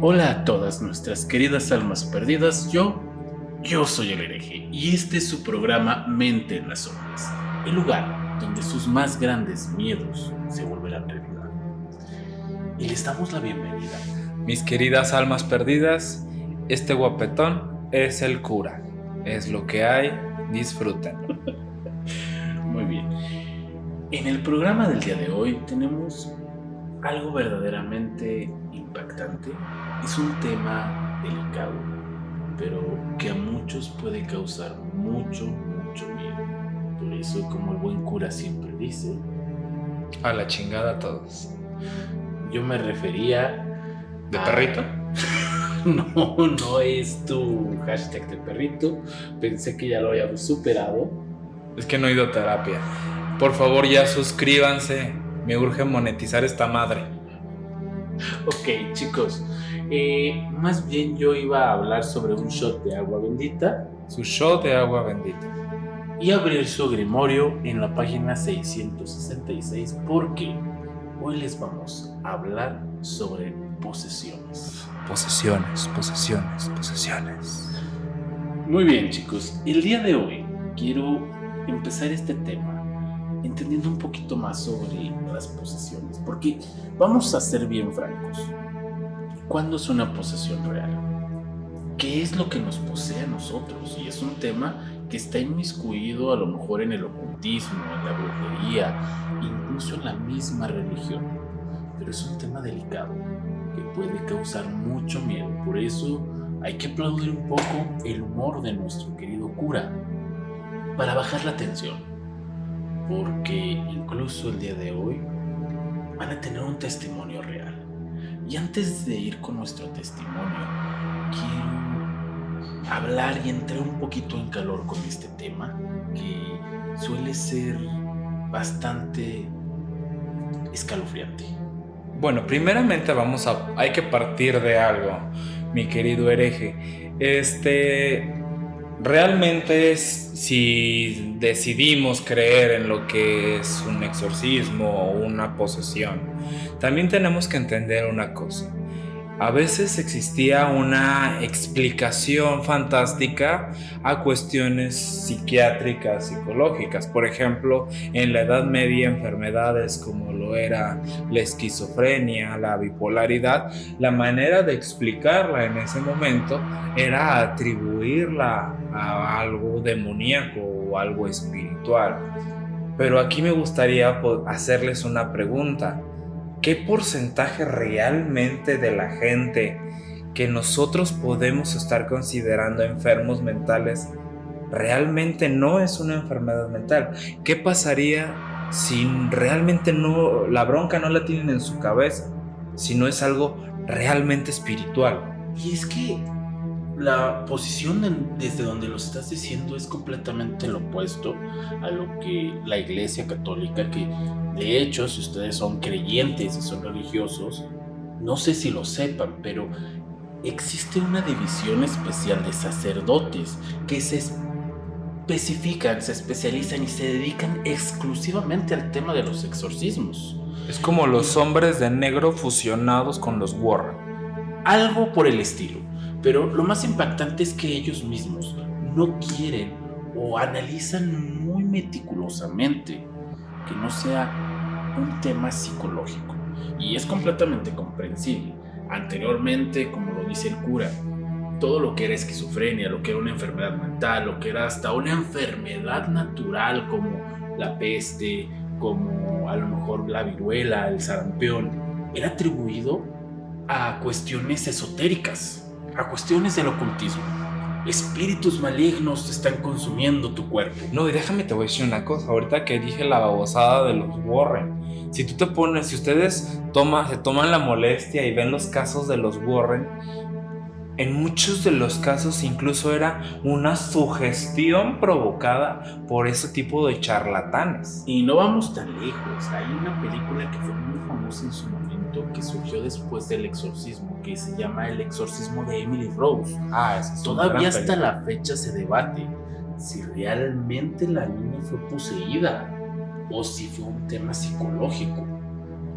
Hola a todas nuestras queridas almas perdidas, yo soy el hereje y este es su programa Mente en las Sombras, el lugar donde sus más grandes miedos se volverán realidad. Y les damos la bienvenida. Mis queridas almas perdidas, este guapetón es el cura. Es lo que hay, disfrútenlo. Muy bien. En el programa del día de hoy tenemos algo verdaderamente impactante. Es un tema delicado, pero que a muchos puede causar mucho miedo. Por eso, como el buen cura siempre dice, A la chingada a todos. yo me refería ¿De a... perrito? No es tu hashtag de perrito. Pensé que ya lo habíamos superado. Es que no he ido a terapia. Por favor, ya suscríbanse. Me urge monetizar esta madre. Ok, chicos. Más bien yo iba a hablar sobre un shot de agua bendita Su shot de agua bendita. y abrir su grimorio en la página 666 porque hoy les vamos a hablar sobre posesiones. Posesiones. Muy bien, chicos, el día de hoy quiero empezar este tema entendiendo un poquito más sobre las posesiones, porque vamos a ser bien francos. ¿Cuándo es una posesión real? ¿Qué es lo que nos posee a nosotros? Y es un tema que está inmiscuido a lo mejor en el ocultismo, en la brujería, incluso en la misma religión. Pero es un tema delicado que puede causar mucho miedo. Por eso hay que aplaudir un poco el humor de nuestro querido cura para bajar la tensión. Porque incluso el día de hoy van a tener un testimonio real. Y antes de ir con nuestro testimonio, quiero hablar y entrar un poquito en calor con este tema que suele ser bastante escalofriante. Bueno, primeramente hay que partir de algo, mi querido hereje. Realmente si decidimos creer en lo que es un exorcismo o una posesión, también tenemos que entender una cosa. A veces existía una explicación fantástica a cuestiones psiquiátricas, psicológicas. Por ejemplo, en la Edad Media, enfermedades como lo era la esquizofrenia, la bipolaridad, la manera de explicarla en ese momento era atribuirla a algo demoníaco o algo espiritual. Pero aquí me gustaría hacerles una pregunta. ¿Qué porcentaje realmente de la gente que nosotros podemos estar considerando enfermos mentales realmente no es una enfermedad mental? ¿Qué pasaría si realmente no, la bronca no la tienen en su cabeza, si no es algo realmente espiritual? Y es que la posición desde donde lo estás diciendo es completamente lo opuesto a lo que la Iglesia Católica, que de hecho, si ustedes son creyentes y son religiosos, no sé si lo sepan, pero existe una división especial de sacerdotes que se especifican, se especializan y se dedican exclusivamente al tema de los exorcismos. Es como los hombres de negro fusionados con los Warren. Algo por el estilo. Pero lo más impactante es que ellos mismos no quieren o analizan muy meticulosamente que no sea un tema psicológico. Y es completamente comprensible. Anteriormente, como lo dice el cura, todo lo que era esquizofrenia, lo que era una enfermedad mental, lo que era hasta una enfermedad natural como la peste, como a lo mejor la viruela, el sarampión, era atribuido a cuestiones esotéricas, a cuestiones del ocultismo. Espíritus malignos están consumiendo tu cuerpo. No, y déjame te voy a decir una cosa. Ahorita que dije la babosada de los Warren, si ustedes se toman la molestia y ven los casos de los Warren, en muchos de los casos incluso era una sugestión provocada por ese tipo de charlatanes. Y no vamos tan lejos. Hay una película que fue muy famosa en su momento, que surgió después del exorcismo, que se llama El exorcismo de Emily Rose. Todavía hasta la fecha se debate si realmente la niña fue poseída o si fue un tema psicológico.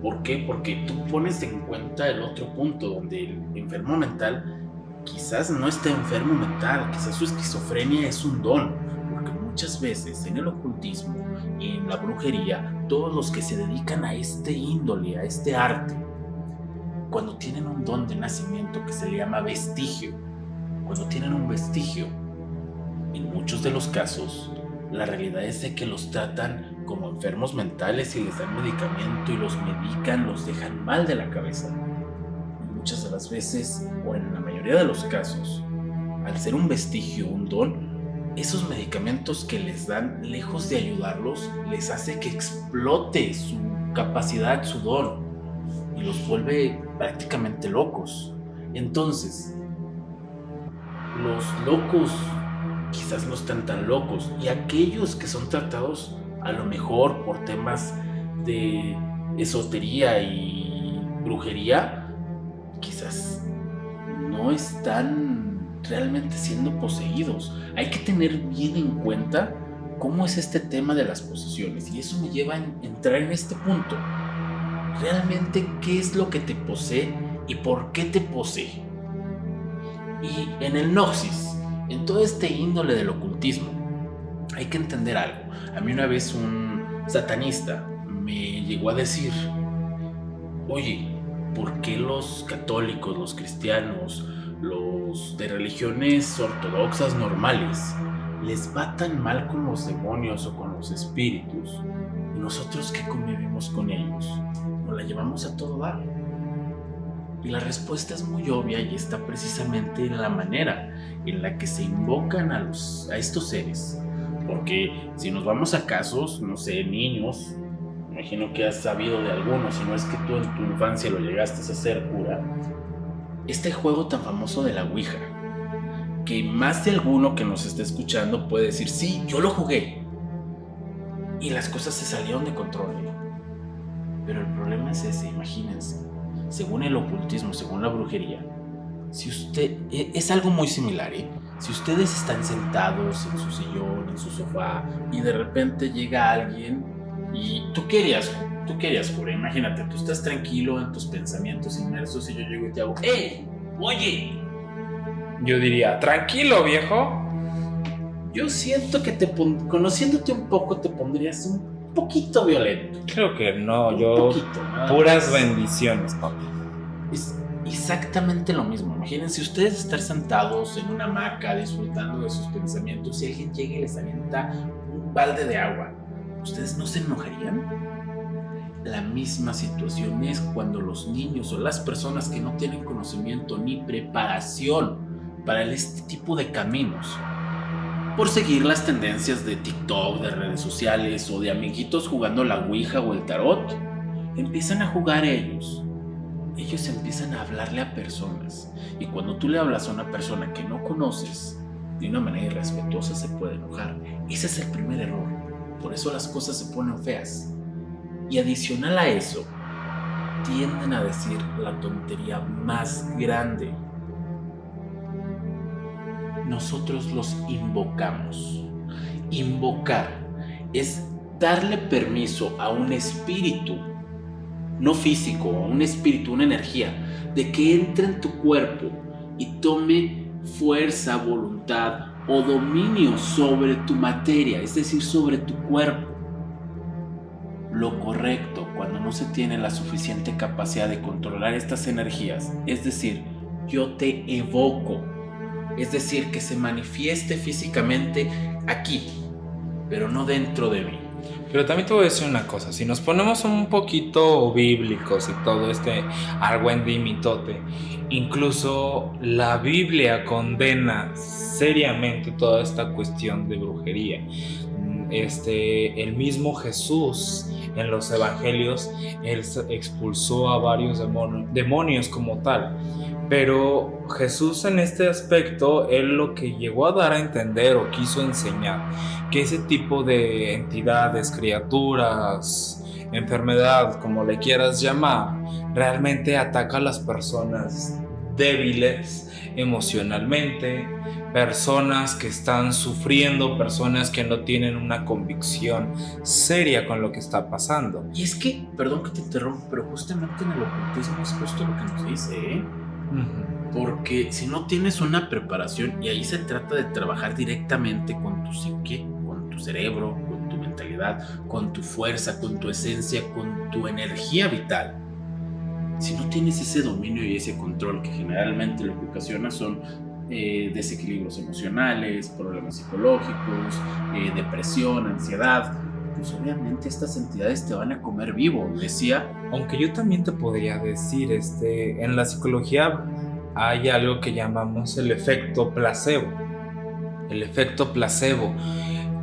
¿Por qué? Porque tú pones en cuenta el otro punto donde el enfermo mental quizás no está enfermo mental, quizás su esquizofrenia es un don, porque muchas veces en el ocultismo y en la brujería, todos los que se dedican a este índole, a este arte, cuando tienen un don de nacimiento que se le llama vestigio, cuando tienen un vestigio, en muchos de los casos, la realidad es de que los tratan como enfermos mentales y les dan medicamento y los medican, los dejan mal de la cabeza. Muchas de las veces, o en la mayoría de los casos, al ser un vestigio, un don, esos medicamentos que les dan, lejos de ayudarlos, les hace que explote su capacidad, su don, y los vuelve prácticamente locos. Entonces, los locos quizás no están tan locos, y aquellos que son tratados a lo mejor por temas de esotería y brujería, quizás no están realmente siendo poseídos. Hay que tener bien en cuenta cómo es este tema de las posesiones, y eso me lleva a entrar en este punto. Realmente, ¿qué es lo que te posee y por qué te posee? Y en el Gnosis, en todo este índole del ocultismo, hay que entender algo. A mí una vez un satanista me llegó a decir: oye, ¿por qué los católicos, los cristianos, los de religiones ortodoxas normales les va tan mal con los demonios o con los espíritus? Y nosotros que convivimos con ellos, nos la llevamos a todo dar. Y la respuesta es muy obvia, y está precisamente en la manera en la que se invocan a estos seres. Porque si nos vamos a casos, no sé, niños, imagino que has sabido de algunos, si no es que tú en tu infancia lo llegaste a hacer, cura, este juego tan famoso de la Ouija, que más de alguno que nos esté escuchando puede decir: sí, yo lo jugué, y las cosas se salieron de control. Pero el problema es ese. Imagínense, según el ocultismo, según la brujería, si usted, es algo muy similar, si ustedes están sentados en su sillón, en su sofá, y de repente llega alguien y tú querías, cura, imagínate, tú estás tranquilo en tus pensamientos inmersos, y yo llego y te hago: ¡hey! ¡Oye! Yo diría: tranquilo, viejo. Yo siento que conociéndote un poco, te pondrías un poquito violento. Creo que no, Un yo poquito, puras bendiciones, papi. Es exactamente lo mismo. Imagínense ustedes estar sentados en una hamaca disfrutando de sus pensamientos, y alguien llega y les avienta un balde de agua. ¿Ustedes no se enojarían? La misma situación es cuando los niños o las personas que no tienen conocimiento ni preparación para este tipo de caminos, por seguir las tendencias de TikTok, de redes sociales o de amiguitos jugando la Ouija o el tarot, empiezan a jugar ellos. Ellos empiezan a hablarle a personas, y cuando tú le hablas a una persona que no conoces, de una manera irrespetuosa, se puede enojar. Ese es el primer error. Por eso las cosas se ponen feas. Y adicional a eso, tienden a decir la tontería más grande: nosotros los invocamos. Invocar es darle permiso a un espíritu, no físico, a un espíritu, una energía, de que entre en tu cuerpo y tome fuerza, voluntad o dominio sobre tu materia, es decir, sobre tu cuerpo. Lo correcto, cuando no se tiene la suficiente capacidad de controlar estas energías, es decir, yo te evoco, es decir, que se manifieste físicamente aquí, pero no dentro de mí. Pero también te voy a decir una cosa: si nos ponemos un poquito bíblicos y todo este argüendimitote, incluso la Biblia condena seriamente toda esta cuestión de brujería. El mismo Jesús en los evangelios, él expulsó a varios demonios como tal. Pero Jesús, en este aspecto, él lo que llegó a dar a entender o quiso enseñar, que ese tipo de entidades, criaturas, enfermedad, como le quieras llamar, realmente ataca a las personas débiles emocionalmente, personas que están sufriendo, personas que no tienen una convicción seria con lo que está pasando. Y es que, perdón que te interrumpa, pero justamente en el ocultismo es justo lo que nos dice, ¿eh? Porque si no tienes una preparación, y ahí se trata de trabajar directamente con tu psique, con tu cerebro, con tu mentalidad, con tu fuerza, con tu esencia, con tu energía vital. Si no tienes ese dominio y ese control, que generalmente lo que ocasiona son desequilibrios emocionales, problemas psicológicos, depresión, ansiedad, pues obviamente estas entidades te van a comer vivo, decía. Aunque yo también te podría decir, en la psicología hay algo que llamamos el efecto placebo. El efecto placebo,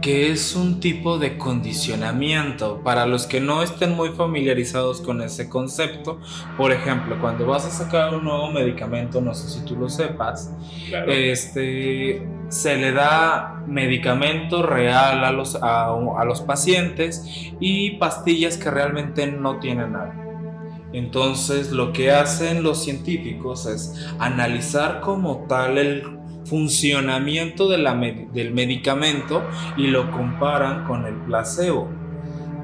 que es un tipo de condicionamiento. Para los que no estén muy familiarizados con ese concepto, por ejemplo, cuando vas a sacar un nuevo medicamento, no sé si tú lo sepas, Claro. Se le da medicamento real a los pacientes y pastillas que realmente no tienen nada. Entonces, lo que hacen los científicos es analizar como tal el funcionamiento del medicamento y lo comparan con el placebo.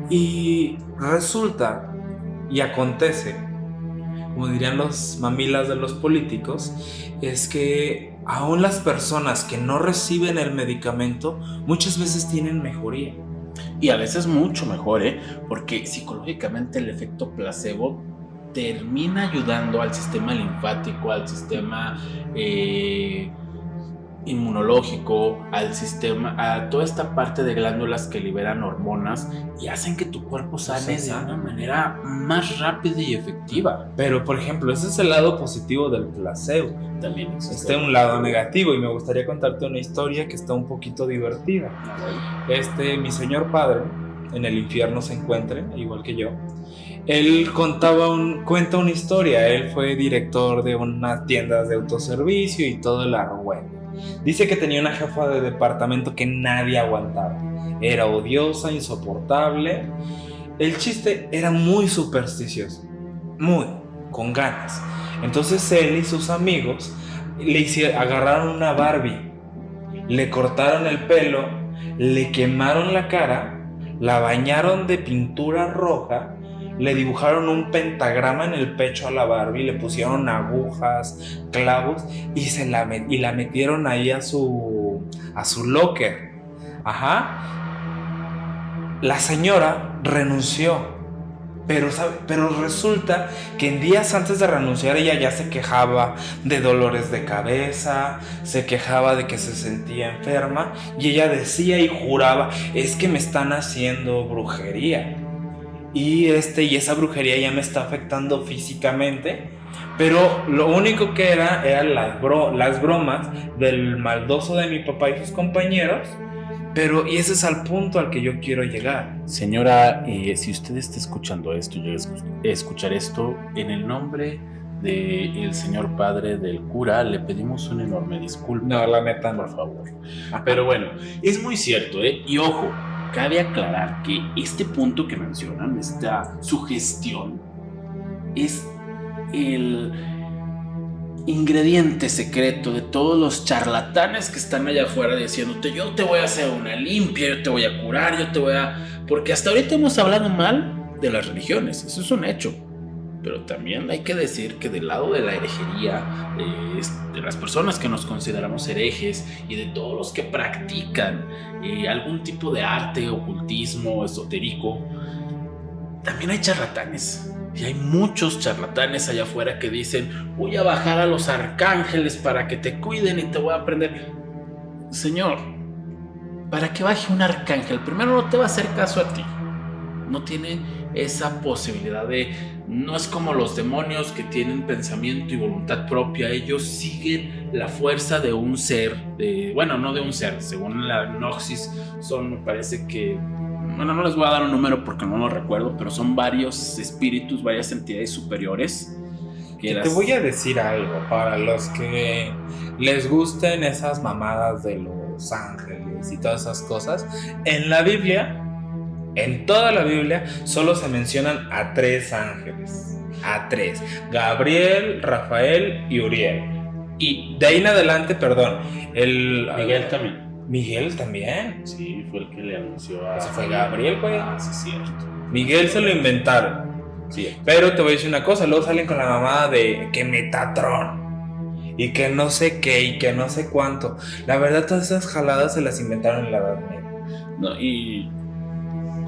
Y resulta y acontece, como dirían los mamilas de los políticos, es que aún las personas que no reciben el medicamento muchas veces tienen mejoría. Y a veces mucho mejor, porque psicológicamente el efecto placebo termina ayudando al sistema linfático, al sistema inmunológico, al sistema, a toda esta parte de glándulas que liberan hormonas y hacen que tu cuerpo sane de una manera más rápida y efectiva. Pero, por ejemplo, ese es el lado positivo del placebo. También existe un lado negativo, y me gustaría contarte una historia que está un poquito divertida. Mi señor padre, en el infierno se encuentre, igual que yo, él cuenta una historia. Él fue director de unas tiendas de autoservicio y todo el argüente. Dice que tenía una jefa de departamento que nadie aguantaba. Era odiosa, insoportable. El chiste era muy supersticioso, muy, con ganas. Entonces él y sus amigos agarraron una Barbie, le cortaron el pelo, le quemaron la cara, la bañaron de pintura roja, le dibujaron un pentagrama en el pecho a la Barbie, le pusieron agujas, clavos y la metieron ahí a su locker. La señora renunció, pero resulta que en días antes de renunciar ella ya se quejaba de dolores de cabeza, se quejaba de que se sentía enferma, y ella decía y juraba: es que me están haciendo brujería. Y esa brujería ya me está afectando físicamente. Pero lo único que eran las bromas del maldoso de mi papá y sus compañeros. Y ese es al punto al que yo quiero llegar. Señora, si usted está escuchando esto, yo escuchar esto, en el nombre del señor padre del cura, le pedimos una enorme disculpa. No, la neta, por favor. Pero bueno, es muy cierto, y ojo, cabe aclarar que este punto que mencionan, esta sugestión, es el ingrediente secreto de todos los charlatanes que están allá afuera diciéndote: yo te voy a hacer una limpia, yo te voy a curar, porque hasta ahorita hemos hablado mal de las religiones, eso es un hecho. Pero también hay que decir que del lado de la herejería, de las personas que nos consideramos herejes y de todos los que practican algún tipo de arte, ocultismo, esotérico, también hay charlatanes. Y hay muchos charlatanes allá afuera que dicen: voy a bajar a los arcángeles para que te cuiden y te voy a aprender. Señor, para que baje un arcángel, primero no te va a hacer caso a ti. No tiene esa posibilidad no es como los demonios que tienen pensamiento y voluntad propia. Ellos siguen la fuerza de un ser, no de un ser, según la Gnosis me parece que, no les voy a dar un número porque no lo recuerdo, pero son varios espíritus, varias entidades superiores. Te voy a decir algo para los que les gusten esas mamadas de los ángeles y todas esas cosas. En la Biblia, en toda la Biblia, solo se mencionan a 3 ángeles. A 3: Gabriel, Rafael y Uriel. Y de ahí en adelante, perdón, Miguel también. Miguel también. Sí, fue el que le anunció a... Ese fue Gabriel, güey. Ah, sí, es cierto. Miguel se lo inventaron. Sí. Pero te voy a decir una cosa, luego salen con la mamada de que Metatron y que no sé qué y que no sé cuánto. La verdad, todas esas jaladas se las inventaron en la Edad Media. No, y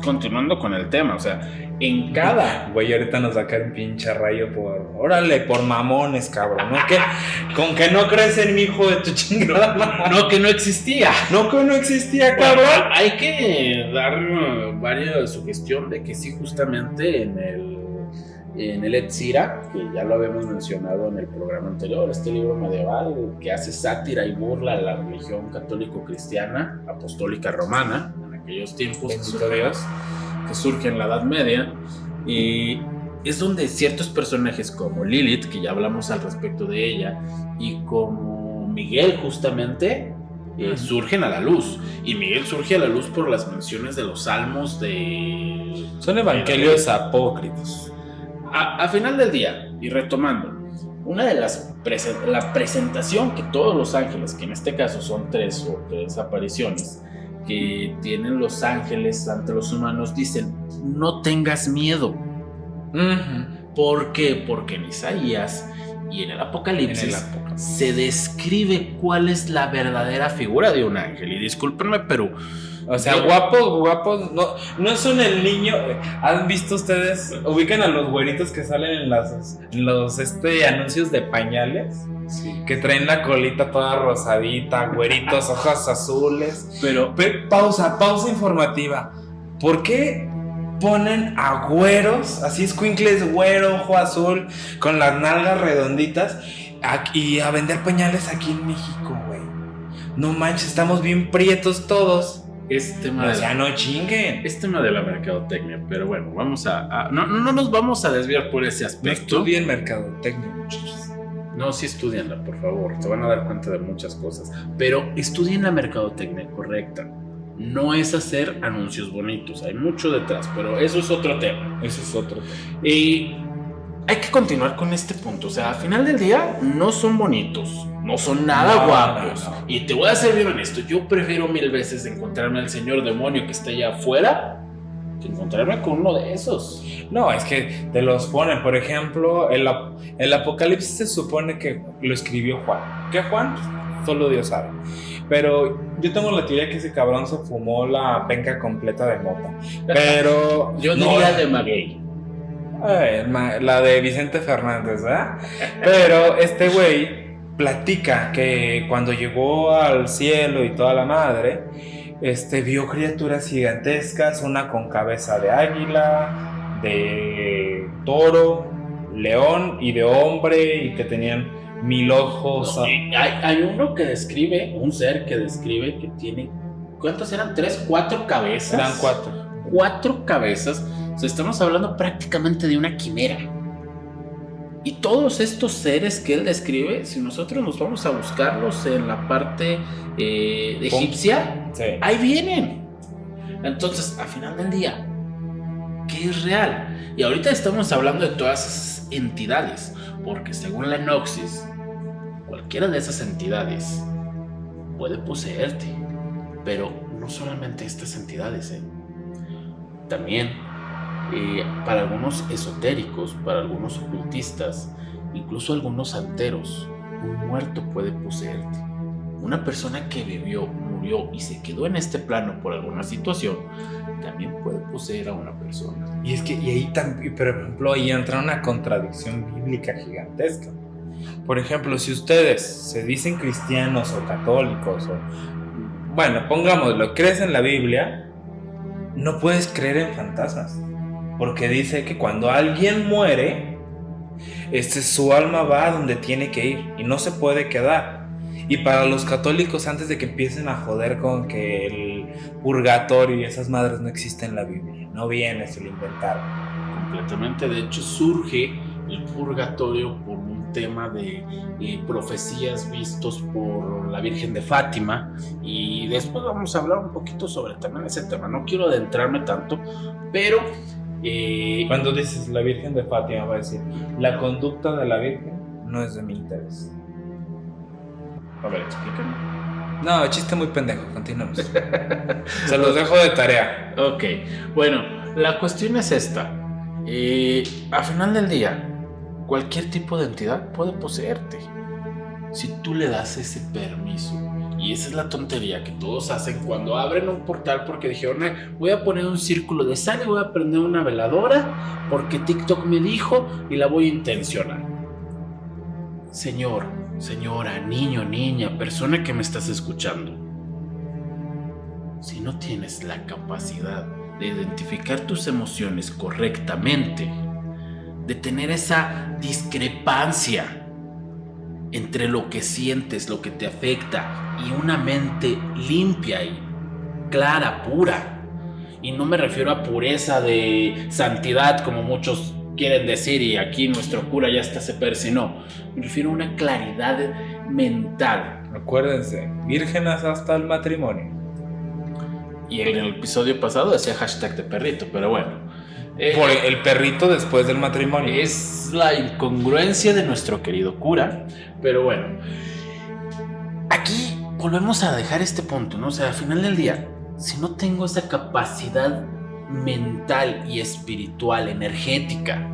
continuando con el tema, o sea, en cada... Güey, ahorita nos va a caer un pinche rayo por... Órale, por mamones, cabrón. ¿No? ¿Qué? Con que no crees en mi hijo de tu chingada madre. No, que no existía. No, que no existía, Bueno, cabrón. hay que dar varias sugestión de que sí, justamente en el Etzira, que ya lo habíamos mencionado en el programa anterior, este libro medieval que hace sátira y burla a la religión católico-cristiana, apostólica romana, en aquellos tiempos que surge en la Edad Media, y es donde ciertos personajes como Lilith, que ya hablamos al respecto de ella, y como Miguel justamente, surgen a la luz. Y Miguel surge a la luz por las menciones de los salmos de... Son evangelios apócrifos. A final del día, y retomando, una de la presentación que todos los ángeles, que en este caso son tres apariciones, que tienen los ángeles ante los humanos, dicen, no tengas miedo. ¿Por qué? Porque en Isaías y en el Apocalipsis se describe cuál es la verdadera figura de un ángel. Y discúlpenme, pero... O sea, guapos, no son el niño. ¿Han visto ustedes? ¿Ubican a los güeritos que salen en los anuncios de pañales? Sí. Que traen la colita toda rosadita, güeritos, ojos azules. Pero pausa informativa. ¿Por qué ponen a güeros, así escuincles, güero, ojo azul, con las nalgas redonditas, y a vender pañales aquí en México, güey? No manches, estamos bien prietos todos. No chinguen. Es tema de la mercadotecnia, pero bueno, vamos no nos vamos a desviar por ese aspecto. No estudien mercadotecnia, muchachos. No, sí estudianla, por favor, se van a dar cuenta de muchas cosas, pero estudien la mercadotecnia correcta. No es hacer anuncios bonitos, hay mucho detrás, pero eso es otro tema. Y hay que continuar con este punto, o sea, al final del día no son bonitos, no son nada guapos. No. Y te voy a ser bien honesto, yo prefiero 1000 veces encontrarme al señor demonio que está allá afuera que encontrarme con uno de esos. No, es que te los ponen, por ejemplo, el Apocalipsis se supone que lo escribió Juan. ¿Qué Juan? Solo Dios sabe. Pero yo tengo la teoría que ese cabrón se fumó la penca completa de mota. Pero yo diría de Maguey. La de Vicente Fernández, ¿verdad? Pero este güey platica que cuando llegó al cielo y toda la madre, vio criaturas gigantescas, una con cabeza de águila, de toro, león y de hombre, y que tenían 1000 ojos. No, hay uno que describe, un ser que describe que tiene, ¿cuántas eran? 3, 4 cabezas. Eran 4. 4 cabezas. O sea, estamos hablando prácticamente de una quimera. Y todos estos seres que él describe, si nosotros nos vamos a buscarlos en la parte egipcia, sí, ahí vienen. Entonces, al final del día, ¿qué es real? Y ahorita estamos hablando de todas esas entidades, porque según la Gnosis, cualquiera de esas entidades puede poseerte. Pero no solamente estas entidades, también para algunos esotéricos, para algunos ocultistas, incluso algunos santeros, un muerto puede poseerte. Una persona que vivió, murió y se quedó en este plano por alguna situación, también puede poseer a una persona. Y es que, ahí también, por ejemplo, ahí entra una contradicción bíblica gigantesca. Por ejemplo, si ustedes se dicen cristianos o católicos, bueno, pongámoslo, crees en la Biblia, no puedes creer en fantasmas. Porque dice que cuando alguien muere, su alma va a donde tiene que ir y no se puede quedar. Y para los católicos, antes de que empiecen a joder con que el purgatorio y esas madres no existen en la Biblia, no viene, se lo inventaron. Completamente, de hecho surge el purgatorio por un tema de profecías vistos por la Virgen de Fátima, y después vamos a hablar un poquito sobre también ese tema. No quiero adentrarme tanto, pero cuando dices la Virgen de Fátima, va a decir, la conducta de la Virgen no es de mi interés. A ver, explícame. No, chiste muy pendejo, continuamos. Se los dejo de tarea. Ok, bueno, la cuestión es esta. Al final del día, cualquier tipo de entidad puede poseerte. Si tú le das ese permiso. Y esa es la tontería que todos hacen cuando abren un portal porque dijeron, voy a poner un círculo de sal y voy a prender una veladora porque TikTok me dijo y la voy a intencionar. Señor, señora, niño, niña, persona que me estás escuchando, si no tienes la capacidad de identificar tus emociones correctamente, de tener esa discrepancia entre lo que sientes, lo que te afecta y una mente limpia y clara, pura, y no me refiero a pureza de santidad como muchos quieren decir y aquí nuestro cura ya está se persinó, me refiero a una claridad mental. Acuérdense, vírgenes hasta el matrimonio. Y en el episodio pasado decía hashtag de perrito, pero bueno. Por el perrito después del matrimonio. Es la incongruencia de nuestro querido cura, pero bueno. Aquí volvemos a dejar este punto, ¿no? O sea, al final del día, si no tengo esa capacidad mental y espiritual, energética,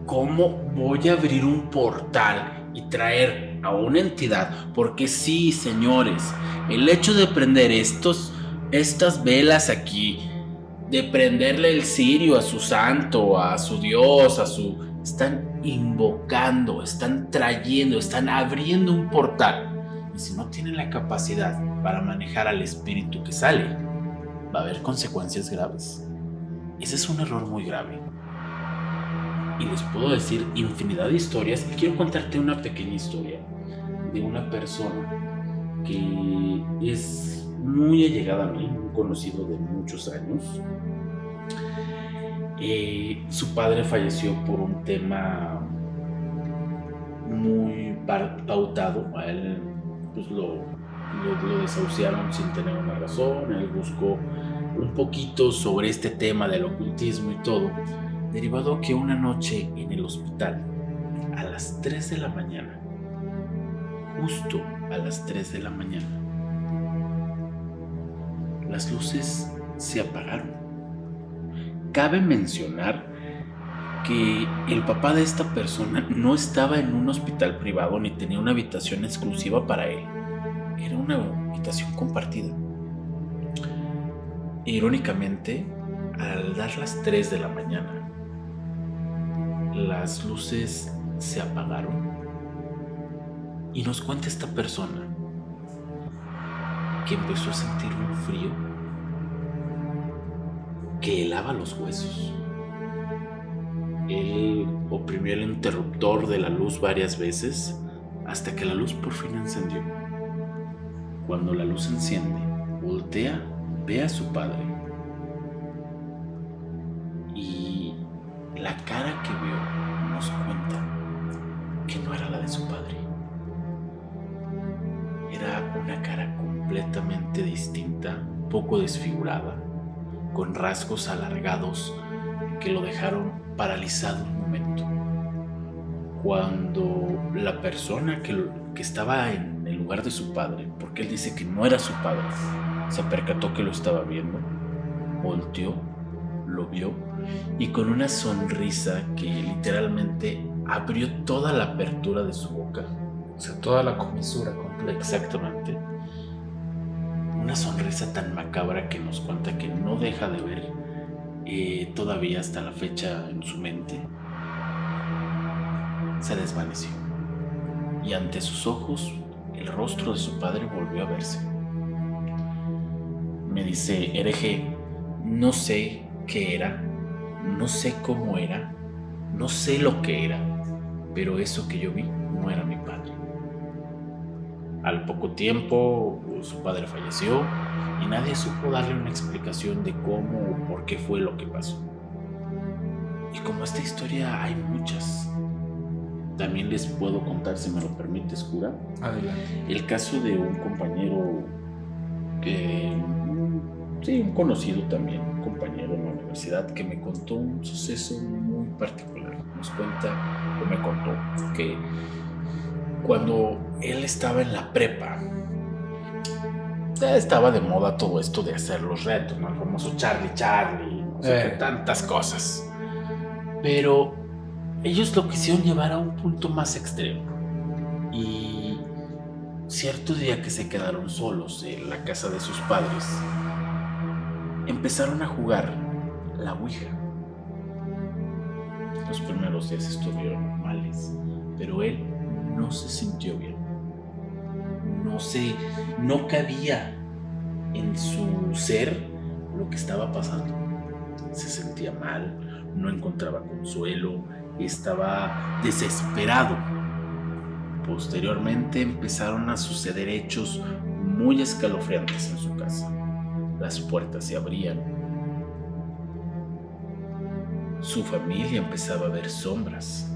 ¿cómo voy a abrir un portal y traer a una entidad? Porque sí, señores, el hecho de prender estas velas aquí, de prenderle el cirio a su santo, a su Dios, están invocando, están trayendo, están abriendo un portal. Y si no tienen la capacidad para manejar al espíritu que sale, va a haber consecuencias graves. Ese es un error muy grave. Y les puedo decir infinidad de historias. Y quiero contarte una pequeña historia de una persona que es muy allegada a mí, un conocido de muchos años. Su padre falleció por un tema muy pautado. A él pues lo desahuciaron sin tener una razón. Él buscó un poquito sobre este tema del ocultismo y todo, derivado que una noche en el hospital, a las 3 de la mañana, justo a las 3 de la mañana, las luces se apagaron. Cabe mencionar que el papá de esta persona no estaba en un hospital privado ni tenía una habitación exclusiva para él. Era una habitación compartida. Irónicamente, al dar las 3 de la mañana, las luces se apagaron y nos cuenta esta persona que empezó a sentir un frío que helaba los huesos. Él oprimió el interruptor de la luz varias veces hasta que la luz por fin encendió. Cuando la luz enciende, voltea, ve a su padre y la cara que vio nos cuenta que no era la de su padre. Era una cara completamente distinta, poco desfigurada, con rasgos alargados que lo dejaron paralizado un momento. Cuando la persona que estaba en el lugar de su padre, porque él dice que no era su padre, se percató que lo estaba viendo, volteó, lo vio y con una sonrisa que literalmente abrió toda la apertura de su boca, o sea, toda la comisura completa. Exactamente. Una sonrisa tan macabra que nos cuenta que no deja de ver todavía hasta la fecha en su mente. Se desvaneció y ante sus ojos el rostro de su padre volvió a verse. Me dice: hereje, no sé qué era, no sé cómo era, no sé lo que era, pero eso que yo vi no era mi padre. Al poco tiempo su padre falleció y nadie supo darle una explicación de cómo o por qué fue lo que pasó. Y como esta historia hay muchas. También les puedo contar, si me lo permites, cura. Adelante. El caso de un compañero un conocido también, un compañero en la universidad, que me contó un suceso muy particular. Nos cuenta, o me contó, que cuando él estaba en la prepa, ya estaba de moda todo esto de hacer los retos, ¿no? El famoso Charlie, no sé qué tantas cosas. Pero ellos lo quisieron llevar a un punto más extremo. Y cierto día que se quedaron solos en la casa de sus padres, empezaron a jugar la Ouija. Los primeros días estuvieron normales, pero él no se sintió bien. No cabía en su ser lo que estaba pasando. Se sentía mal, no encontraba consuelo, estaba desesperado. Posteriormente empezaron a suceder hechos muy escalofriantes en su casa. Las puertas se abrían. Su familia empezaba a ver sombras.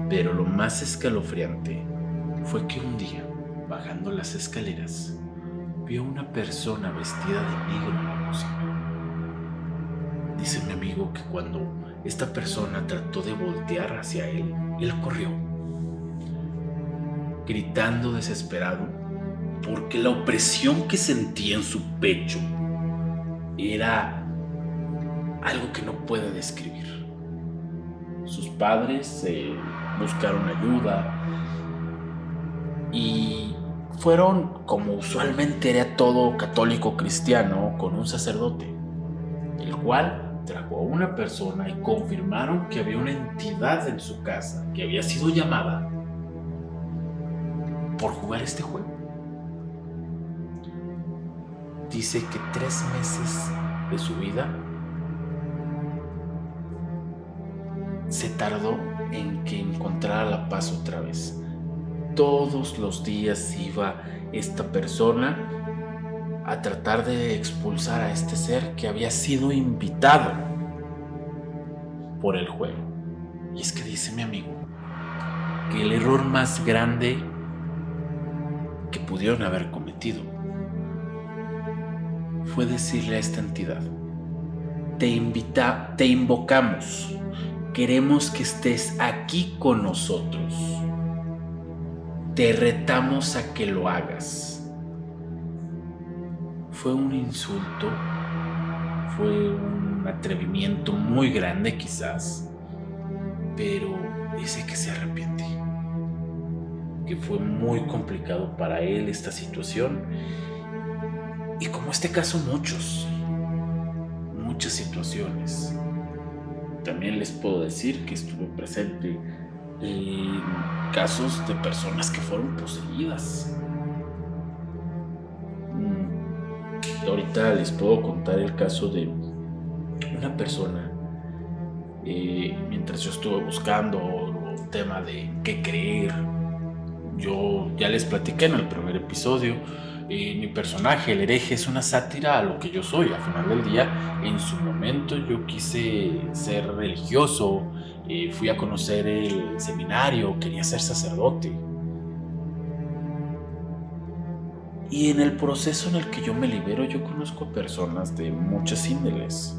Pero lo más escalofriante fue que un día, bajando las escaleras, vio una persona vestida de negro en la cocina. Dice mi amigo que cuando esta persona trató de voltear hacia él, él corrió, gritando desesperado, porque la opresión que sentía en su pecho era algo que no puede describir. Sus padres buscaron ayuda y fueron, como usualmente era todo católico cristiano, con un sacerdote, el cual trajo a una persona y confirmaron que había una entidad en su casa que había sido llamada por jugar este juego. Dice que 3 meses de su vida se tardó en que encontrara la paz otra vez. Todos los días iba esta persona a tratar de expulsar a este ser que había sido invitado por el juego. Y es que dice mi amigo que el error más grande que pudieron haber cometido fue decirle a esta entidad: te invocamos, queremos que estés aquí con nosotros, te retamos a que lo hagas. Fue un insulto, fue un atrevimiento muy grande quizás, pero dice que se arrepiente, que fue muy complicado para él esta situación, y como este caso muchas situaciones. También les puedo decir que estuve presente en casos de personas que fueron poseídas. Ahorita les puedo contar el caso de una persona, mientras yo estuve buscando el tema de qué creer. Yo ya les platiqué en el primer episodio, mi personaje, el hereje, es una sátira a lo que yo soy. Al final del día, en su momento yo quise ser religioso, fui a conocer el seminario, quería ser sacerdote. Y en el proceso en el que yo me libero, yo conozco personas de muchas índoles,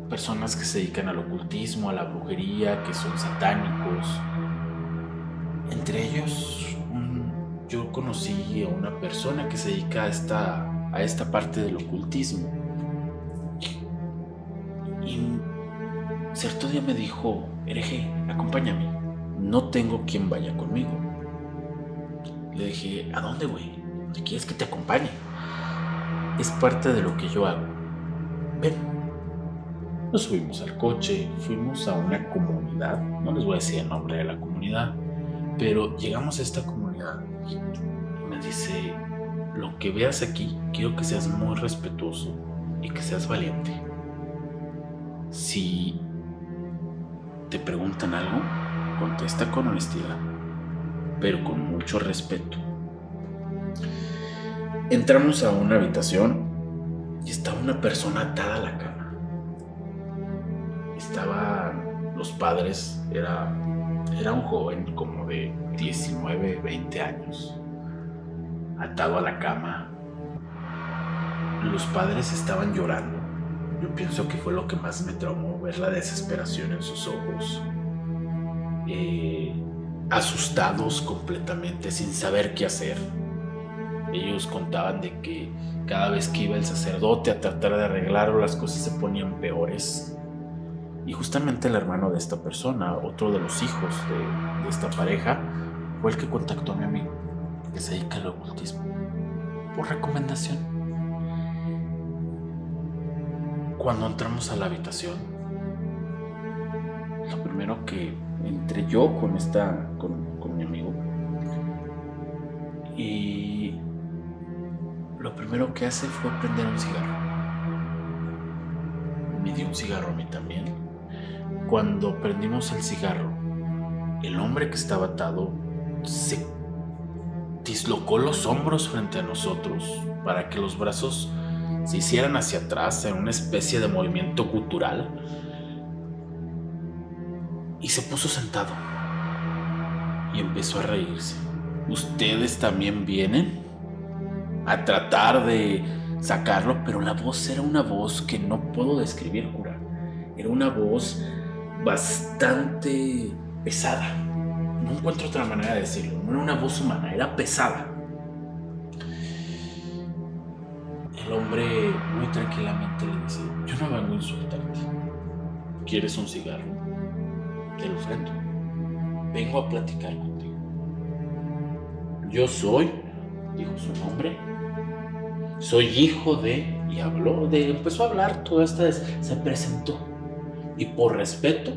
personas que se dedican al ocultismo, a la brujería, que son satánicos. Entre ellos, yo conocí a una persona que se dedica a esta parte del ocultismo. Y cierto día me dijo: hereje, acompáñame, no tengo quien vaya conmigo. Le dije: ¿a dónde, güey? ¿Dónde quieres que te acompañe? Es parte de lo que yo hago. Ven. Nos subimos al coche, fuimos a una comunidad, no les voy a decir el nombre de la comunidad, pero llegamos a esta comunidad y me dice: lo que veas aquí, quiero que seas muy respetuoso y que seas valiente. Si te preguntan algo, contesta con honestidad, pero con mucho respeto. Entramos a una habitación y estaba una persona atada a la cama. Estaban los padres, era un joven como de 19, 20 años, atado a la cama. Los padres estaban llorando. Yo pienso que fue lo que más me traumó, ver la desesperación en sus ojos. asustados completamente, sin saber qué hacer. Ellos contaban de que cada vez que iba el sacerdote a tratar de arreglarlo, las cosas se ponían peores. Y justamente el hermano de esta persona, otro de los hijos de esta pareja, fue el que contactó a mi amigo, que se dedica al ocultismo, por recomendación. Cuando entramos a la habitación, lo primero que entré yo con mi amigo, y lo primero que hace fue prender un cigarro. Me dio un cigarro a mí también. Cuando prendimos el cigarro, el hombre que estaba atado se dislocó los hombros frente a nosotros para que los brazos se hicieran hacia atrás en una especie de movimiento gutural, y se puso sentado y empezó a reírse. ¿Ustedes también vienen a tratar de sacarlo? Pero la voz era una voz que no puedo describir, cura. Era una voz bastante pesada. No encuentro otra manera de decirlo. No era una voz humana, era pesada. El hombre muy tranquilamente le dice: yo no vengo a insultarte. ¿Quieres un cigarro? Te lo ofrendo. Vengo a platicar contigo. Yo soy, dijo su nombre, soy hijo de, y empezó a hablar toda esta vez, se presentó, y por respeto,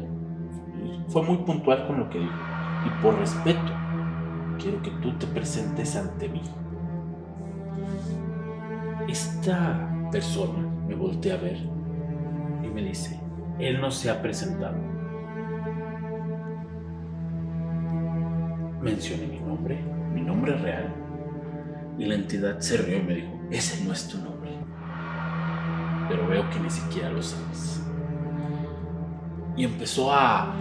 fue muy puntual con lo que dijo, y por respeto, quiero que tú te presentes ante mí. Esta persona me voltea a ver y me dice: él no se ha presentado. Mencioné mi nombre real, y la entidad se rió y me dijo: ese no es tu nombre, pero veo que ni siquiera lo sabes. Y empezó a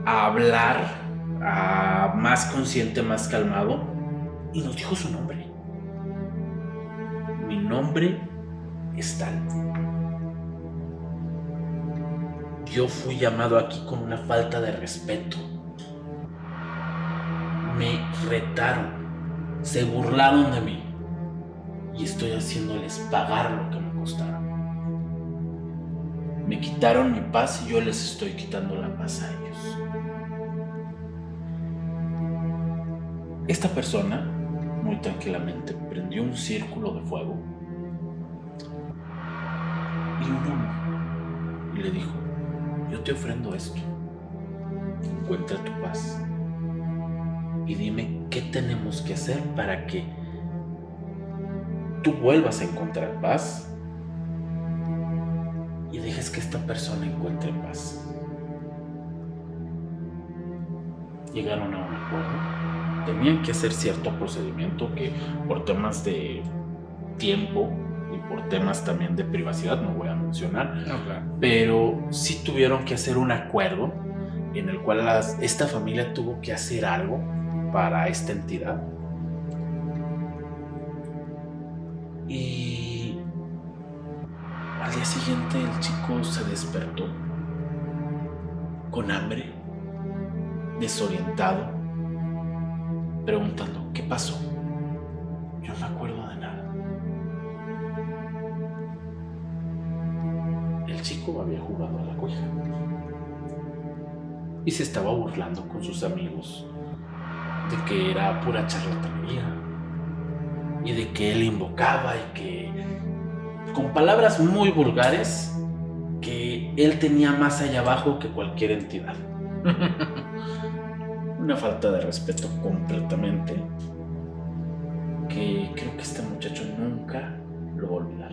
hablar, más consciente, más calmado, y nos dijo su nombre. Mi nombre es tal. Yo fui llamado aquí con una falta de respeto. Me retaron, se burlaron de mí, y estoy haciéndoles pagar lo que me costaron. Me quitaron mi paz y yo les estoy quitando la paz a ellos. Esta persona, muy tranquilamente, prendió un círculo de fuego y un humo, y le dijo: yo te ofrendo esto. Encuentra tu paz y dime qué tenemos que hacer para que tú vuelvas a encontrar paz y dejes que esta persona encuentre paz. Llegaron a un acuerdo. Tenían que hacer cierto procedimiento que, por temas de tiempo y por temas también de privacidad, no voy a mencionar, No, claro. pero sí tuvieron que hacer un acuerdo en el cual esta familia tuvo que hacer algo para esta entidad. Y al día siguiente el chico se despertó con hambre, desorientado, preguntando: ¿qué pasó? Yo no me acuerdo de nada. El chico había jugado a la ouija y se estaba burlando con sus amigos de que era pura charlatanería y de que él invocaba, y que, con palabras muy vulgares, que él tenía más allá abajo que cualquier entidad. Una falta de respeto completamente, que creo que este muchacho nunca lo va a olvidar.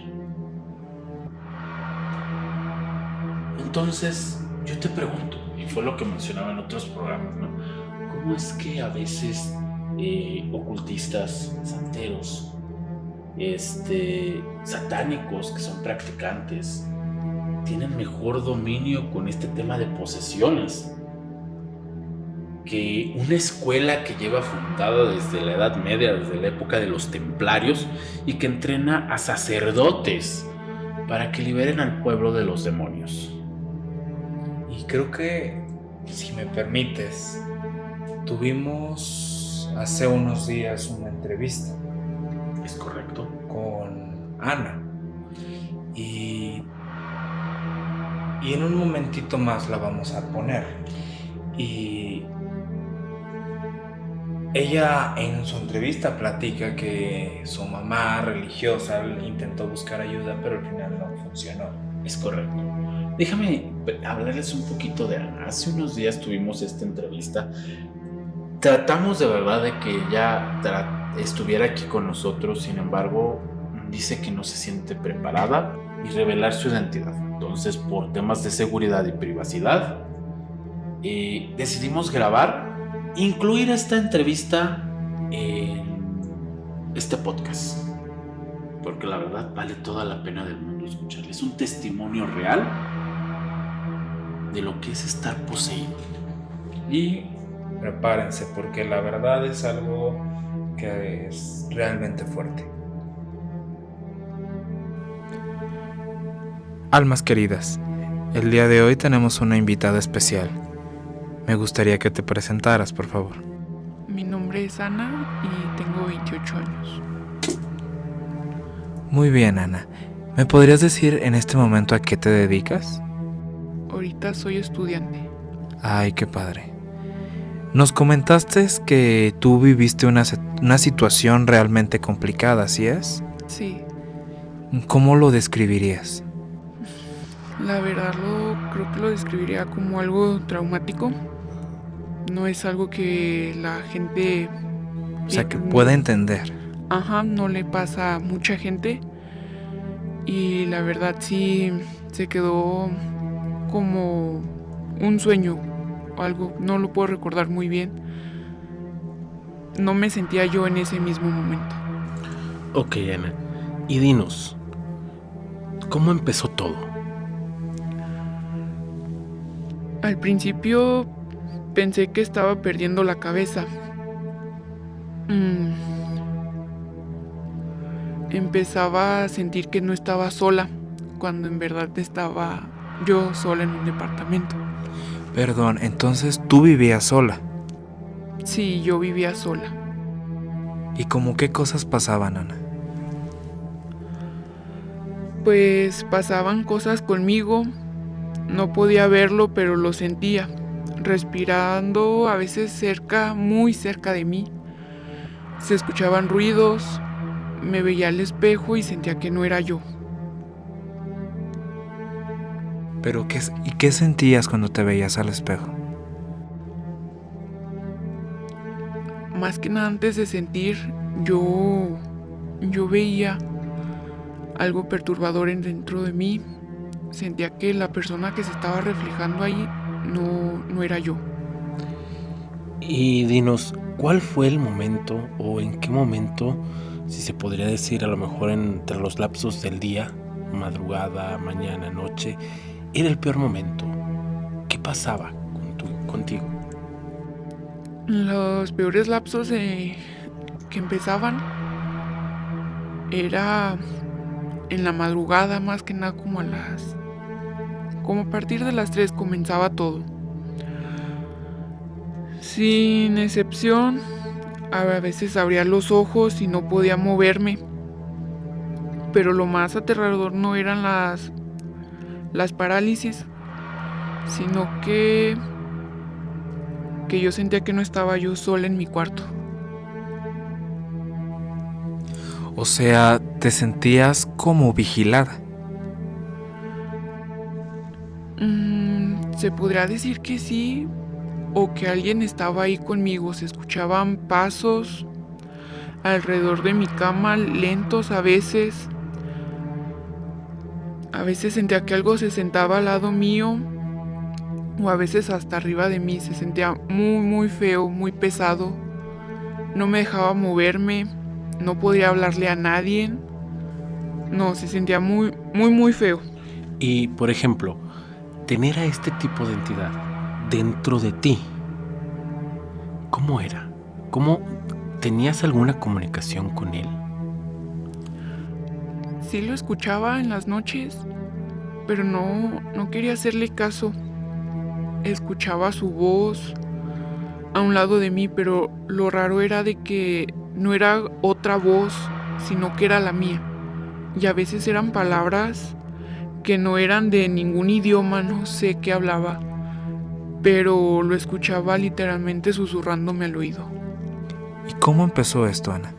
Entonces yo te pregunto, y fue lo que mencionaba en otros programas, ¿no? ¿Cómo es que a veces ocultistas, santeros, satánicos que son practicantes, tienen mejor dominio con este tema de posesiones que una escuela que lleva fundada desde la Edad Media, desde la época de los templarios, y que entrena a sacerdotes para que liberen al pueblo de los demonios? Y creo que, si me permites, Tuvimos hace unos días una entrevista ¿Es correcto? con Ana y, y en un momentito más la vamos a poner. Y ella en su entrevista platica que su mamá religiosa intentó buscar ayuda, pero al final no funcionó. Es correcto. Déjame hablarles un poquito de Ana. Hace unos días tuvimos esta entrevista. Tratamos de verdad de que ella estuviera aquí con nosotros, sin embargo, dice que no se siente preparada y revelar su identidad. Entonces, por temas de seguridad y privacidad, decidimos incluir esta entrevista en este podcast. Porque la verdad vale toda la pena del mundo escucharle. Es un testimonio real de lo que es estar poseído. Y prepárense porque la verdad es algo que es realmente fuerte. Almas queridas, el día de hoy tenemos una invitada especial. Me gustaría que te presentaras, por favor. Mi nombre es Ana y tengo 28 años. Muy bien, Ana. ¿Me podrías decir en este momento a qué te dedicas? Ahorita soy estudiante. Ay, qué padre. Nos comentaste que tú viviste una situación realmente complicada, ¿sí es? Sí, ¿Cómo lo describirías? la verdad creo que lo describiría como algo traumático. No es algo que la gente... O sea, que pueda entender. no le pasa a mucha gente. Y la verdad sí se quedó como un sueño o algo, no lo puedo recordar muy bien. No me sentía yo en ese mismo momento. Ok, Ana. Y dinos, ¿cómo empezó todo? Al principio pensé que estaba perdiendo la cabeza. Empezaba a sentir que no estaba sola, cuando en verdad estaba yo sola en un departamento. Perdón, entonces tú vivías sola. Sí, yo vivía sola. ¿Y cómo qué cosas pasaban, Ana? Pues pasaban cosas conmigo, no podía verlo, pero lo sentía, respirando a veces cerca, muy cerca de mí. Se escuchaban ruidos, me veía al espejo y sentía que no era yo. ¿Pero qué sentías cuando te veías al espejo? Más que nada antes de sentir, yo veía algo perturbador dentro de mí. Sentía que la persona que se estaba reflejando ahí no era yo. Y dinos, ¿cuál fue el momento o en qué momento, si se podría decir a lo mejor entre los lapsos del día, madrugada, mañana, noche, era el peor momento? ¿Qué pasaba contigo? Los peores lapsos que empezaban era en la madrugada, más que nada como a partir de las 3 comenzaba todo. Sin excepción, a veces abría los ojos y no podía moverme. Pero lo más aterrador no eran las parálisis, sino que yo sentía que no estaba yo sola en mi cuarto. O sea, te sentías como vigilada. Se podría decir que sí, o que alguien estaba ahí conmigo. Se escuchaban pasos alrededor de mi cama, lentos a veces. A veces sentía que algo se sentaba al lado mío, o a veces hasta arriba de mí. Se sentía muy, muy feo, muy pesado. No me dejaba moverme, no podía hablarle a nadie. No, se sentía muy, muy, muy feo. Y, por ejemplo, tener a este tipo de entidad dentro de ti, ¿cómo era? ¿Cómo tenías alguna comunicación con él? Sí lo escuchaba en las noches, pero no quería hacerle caso. Escuchaba su voz, a un lado de mí, pero lo raro era de que no era otra voz, sino que era la mía. Y a veces eran palabras que no eran de ningún idioma, no sé qué hablaba, pero lo escuchaba literalmente susurrándome al oído. ¿Y cómo empezó esto, Ana?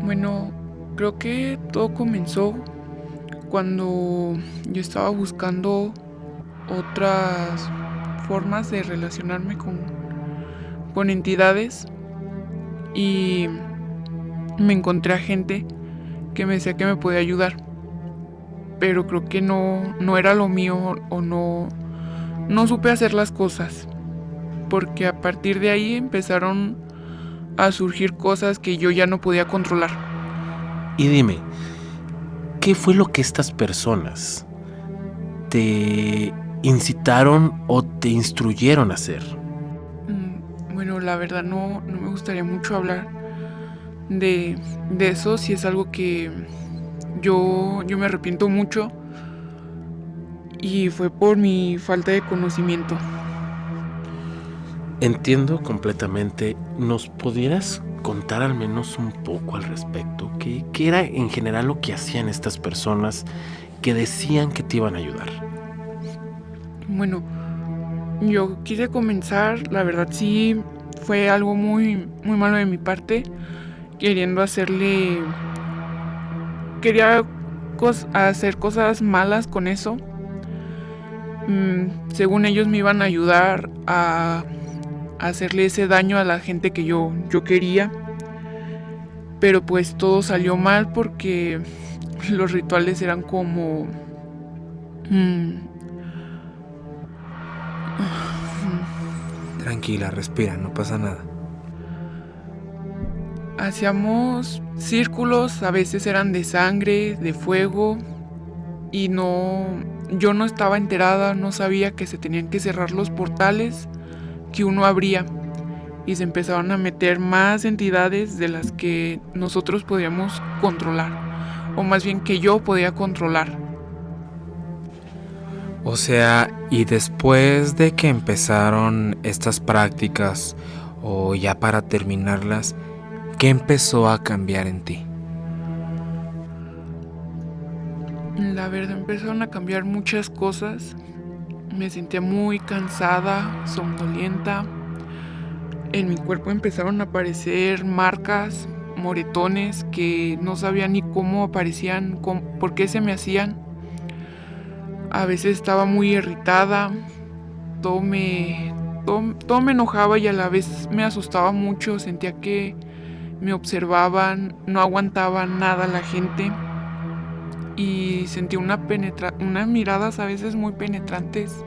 Bueno, creo que todo comenzó cuando yo estaba buscando otras formas de relacionarme con entidades y me encontré a gente que me decía que me podía ayudar, pero creo que no era lo mío o no supe hacer las cosas, porque a partir de ahí empezaron a surgir cosas que yo ya no podía controlar. Y dime, ¿qué fue lo que estas personas te incitaron o te instruyeron a hacer? Bueno, la verdad no me gustaría mucho hablar de eso, si es algo que yo me arrepiento mucho y fue por mi falta de conocimiento. Entiendo completamente. ¿Nos pudieras contar al menos un poco al respecto? ¿Qué era en general lo que hacían estas personas que decían que te iban a ayudar? Bueno, yo quise comenzar, la verdad sí fue algo muy, muy malo de mi parte, queriendo hacerle... Quería hacer cosas malas con eso. Según ellos me iban a ayudar a hacerle ese daño a la gente que yo quería, pero pues todo salió mal porque los rituales eran como... Tranquila, respira, no pasa nada. Hacíamos círculos, a veces eran de sangre, de fuego, y yo no estaba enterada, no sabía que se tenían que cerrar los portales que uno abría, y se empezaron a meter más entidades de las que nosotros podíamos controlar, o más bien que yo podía controlar. O sea, y después de que empezaron estas prácticas, o ya para terminarlas, ¿qué empezó a cambiar en ti? La verdad empezaron a cambiar muchas cosas. Me sentía muy cansada, somnolienta. En mi cuerpo empezaron a aparecer marcas, moretones que no sabía ni cómo aparecían, por qué se me hacían. A veces estaba muy irritada, todo me enojaba y a la vez me asustaba mucho. Sentía que me observaban, no aguantaba nada la gente. Y sentí unas miradas a veces muy penetrantes.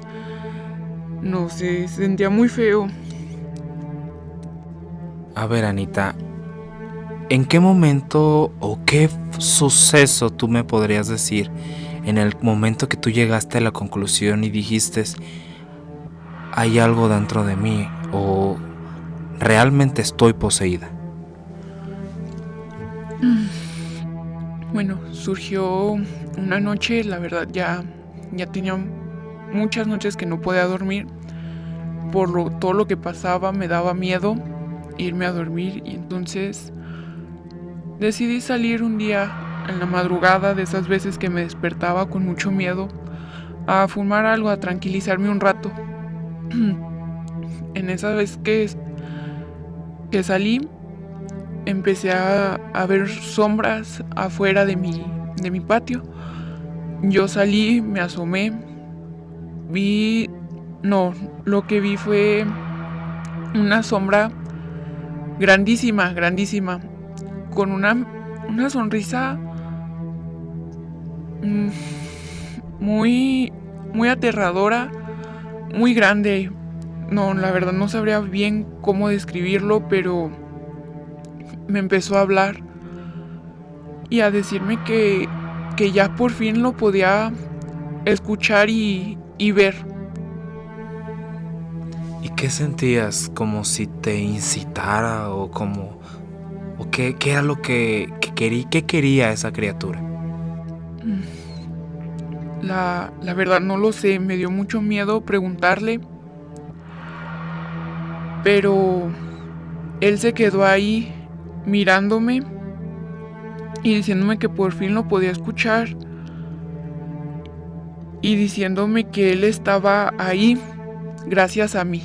No sé, sentía muy feo. A ver, Anita, ¿en qué momento o qué suceso tú me podrías decir en el momento que tú llegaste a la conclusión y dijiste, hay algo dentro de mí o realmente estoy poseída? Bueno, surgió una noche, la verdad ya tenía muchas noches que no podía dormir. Todo lo que pasaba me daba miedo irme a dormir, y entonces decidí salir un día en la madrugada, de esas veces que me despertaba con mucho miedo, a fumar algo, a tranquilizarme un rato. En esa vez que salí, empecé a ver sombras afuera de mi patio. Yo salí, me asomé, lo que vi fue una sombra grandísima, grandísima, con una sonrisa muy, muy aterradora, muy grande. No, la verdad no sabría bien cómo describirlo, pero me empezó a hablar y a decirme que ya por fin lo podía escuchar y ver. ¿Y qué sentías? ¿Como si te incitara o como... o qué era lo que quería esa criatura? La verdad no lo sé, me dio mucho miedo preguntarle. pero él se quedó ahí mirándome y diciéndome que por fin lo podía escuchar y diciéndome que él estaba ahí gracias a mí.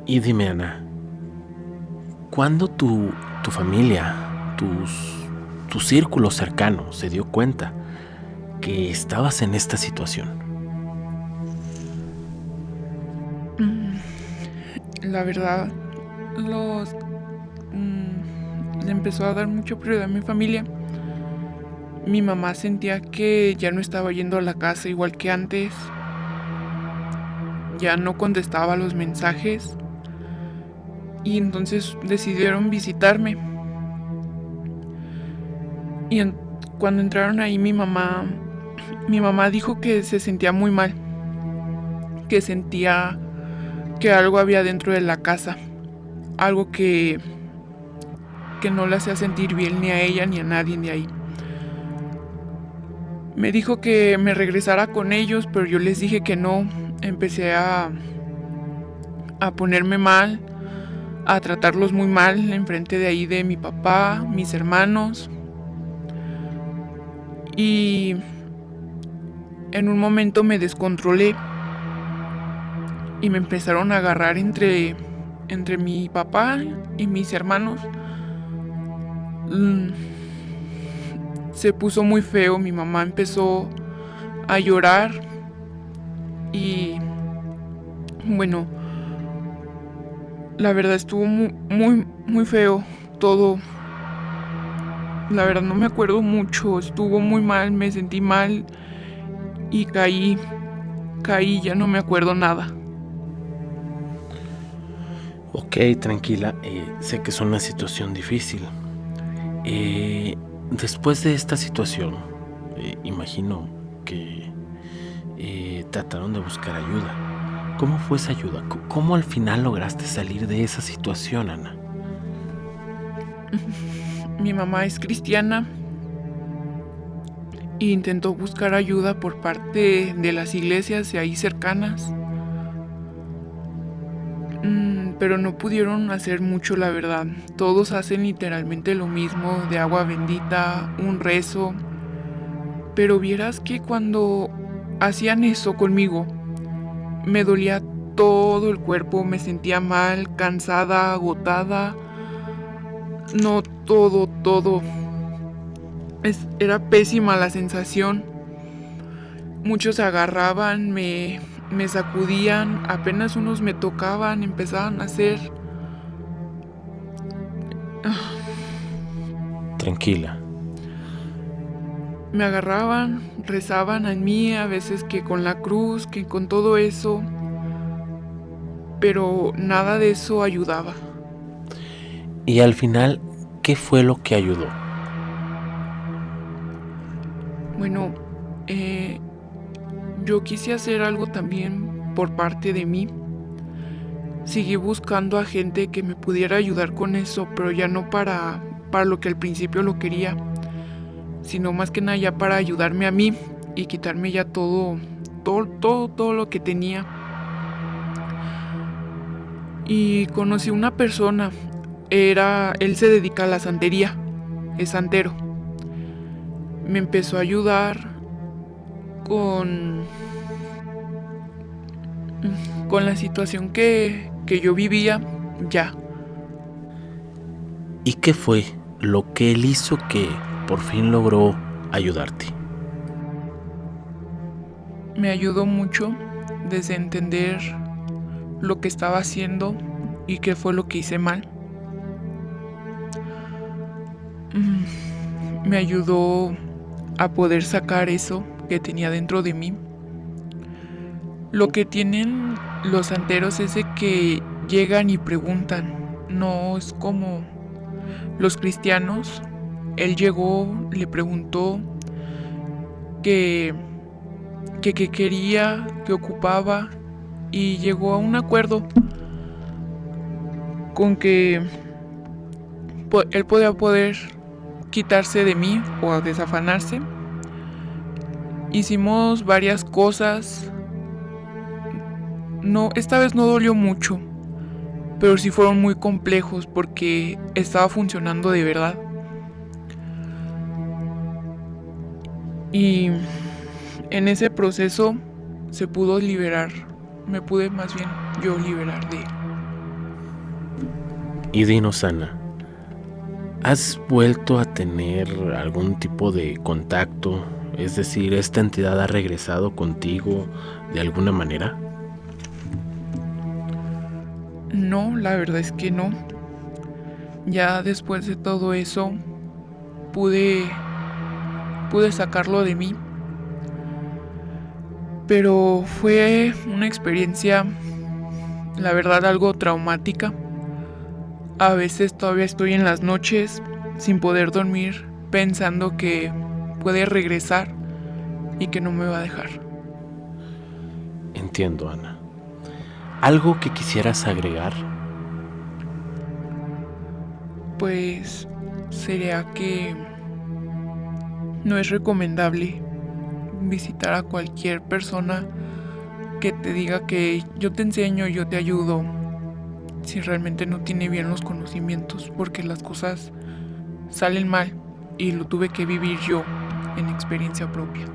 Y dime, Ana, ¿cuándo tu familia, tu círculo cercano se dio cuenta que estabas en esta situación? La verdad, le empezó a dar mucha prioridad a mi familia. Mi mamá sentía que ya no estaba yendo a la casa igual que antes. Ya no contestaba los mensajes. Y entonces decidieron visitarme. Y cuando entraron ahí mi mamá dijo que se sentía muy mal. Que sentía que algo había dentro de la casa. Algo que no le hacía sentir bien ni a ella ni a nadie de ahí. Me dijo que me regresara con ellos, pero yo les dije que no. Empecé a ponerme mal, a tratarlos muy mal enfrente de ahí de mi papá, mis hermanos. Y en un momento me descontrolé y me empezaron a agarrar entre mi papá y mis hermanos. Se puso muy feo, mi mamá empezó a llorar y bueno, la verdad estuvo muy feo todo. La verdad no me acuerdo mucho, estuvo muy mal, me sentí mal y caí, ya no me acuerdo nada. Ok, tranquila, sé que es una situación difícil. Después de esta situación, imagino que trataron de buscar ayuda. ¿Cómo fue esa ayuda? ¿Cómo al final lograste salir de esa situación, Ana? Mi mamá es cristiana e intentó buscar ayuda por parte de las iglesias de ahí cercanas. Pero no pudieron hacer mucho, la verdad. Todos hacen literalmente lo mismo, de agua bendita, un rezo. Pero vieras que cuando hacían eso conmigo, me dolía todo el cuerpo, me sentía mal, cansada, agotada. No, todo. Era pésima la sensación. Muchos se agarraban, me sacudían, apenas unos me tocaban, empezaban a hacer. Tranquila. Me agarraban, rezaban a mí, a veces que con la cruz, que con todo eso, pero nada de eso ayudaba. Y al final, ¿qué fue lo que ayudó? Bueno, yo quise hacer algo también por parte de mí. Seguí buscando a gente que me pudiera ayudar con eso, pero ya no para lo que al principio lo quería, sino más que nada ya para ayudarme a mí y quitarme ya todo lo que tenía. Y conocí una persona, él se dedica a la santería, es santero. Me empezó a ayudar con la situación que yo vivía ya. ¿Y qué fue lo que él hizo que por fin logró ayudarte? Me ayudó mucho desde entender lo que estaba haciendo y qué fue lo que hice mal. Me ayudó a poder sacar eso que tenía dentro de mí. Lo que tienen los santeros es de que llegan y preguntan, no es como los cristianos. Él llegó, le preguntó qué quería, qué ocupaba y llegó a un acuerdo con que él podía poder quitarse de mí o desafanarse. Hicimos varias cosas No, esta vez no dolió mucho, pero sí fueron muy complejos porque estaba funcionando de verdad. Y en ese proceso se pudo liberar, me pude más bien yo liberar de él. Y dinos, Ana, ¿has vuelto a tener algún tipo de contacto? Es decir, ¿esta entidad ha regresado contigo de alguna manera? No, la verdad es que no. Ya después de todo eso pude sacarlo de mí. Pero fue una experiencia, la verdad, algo traumática. A veces todavía estoy en las noches sin poder dormir pensando que puede regresar y que no me va a dejar. Entiendo, Ana. ¿Algo que quisieras agregar? Pues sería que no es recomendable visitar a cualquier persona que te diga que yo te enseño, yo te ayudo, si realmente no tiene bien los conocimientos, porque las cosas salen mal y lo tuve que vivir yo en experiencia propia.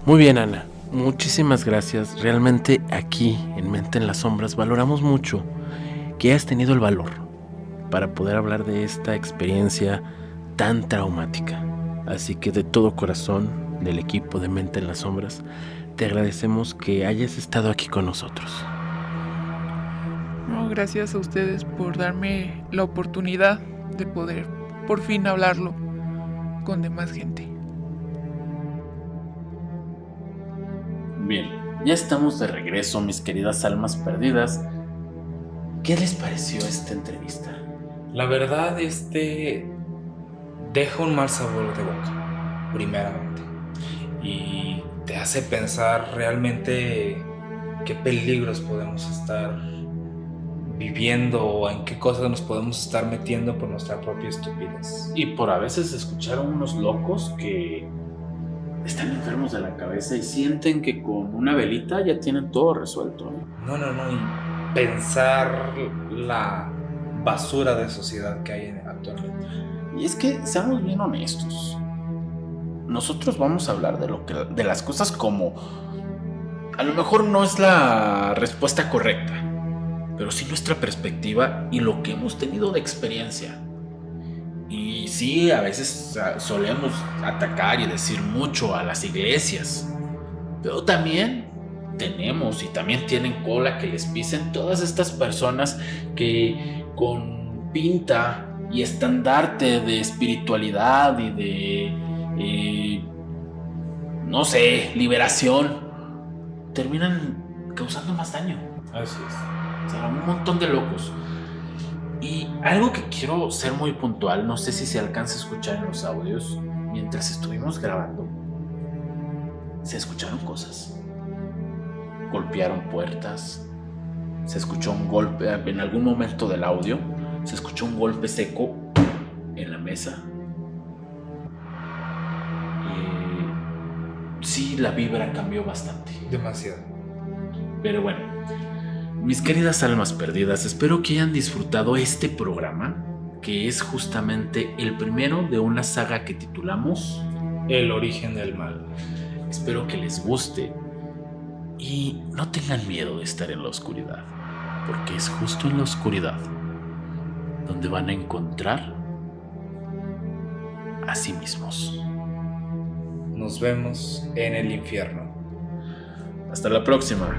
Muy bien, Ana. Muchísimas gracias. Realmente aquí, en Mente en las Sombras, valoramos mucho que hayas tenido el valor para poder hablar de esta experiencia tan traumática. Así que de todo corazón, del equipo de Mente en las Sombras, te agradecemos que hayas estado aquí con nosotros. No, gracias a ustedes por darme la oportunidad de poder por fin hablarlo con demás gente. Bien, ya estamos de regreso, mis queridas almas perdidas. ¿Qué les pareció esta entrevista? La verdad, deja un mal sabor de boca, primeramente. Y te hace pensar realmente qué peligros podemos estar viviendo o en qué cosas nos podemos estar metiendo por nuestra propia estupidez. Y por a veces escuchar a unos locos que están enfermos de la cabeza y sienten que con una velita ya tienen todo resuelto. No, y pensar la basura de sociedad que hay actualmente. Y es que, seamos bien honestos, nosotros vamos a hablar de las cosas como a lo mejor no es la respuesta correcta, pero sí nuestra perspectiva y lo que hemos tenido de experiencia. Y sí, a veces solemos atacar y decir mucho a las iglesias, pero también tenemos y también tienen cola que les pisen todas estas personas que con pinta y estandarte de espiritualidad y de, no sé, liberación, terminan causando más daño. Así es. O sea, un montón de locos. Y algo que quiero ser muy puntual, no sé si se alcanza a escuchar en los audios, mientras estuvimos grabando, se escucharon cosas. Golpearon puertas, se escuchó un golpe, en algún momento del audio, se escuchó un golpe seco en la mesa. Sí, la vibra cambió bastante. Demasiado. Pero bueno, mis queridas almas perdidas, espero que hayan disfrutado este programa, que es justamente el primero de una saga que titulamos El origen del mal. Espero que les guste y no tengan miedo de estar en la oscuridad, porque es justo en la oscuridad donde van a encontrar a sí mismos. Nos vemos en el infierno. Hasta la próxima.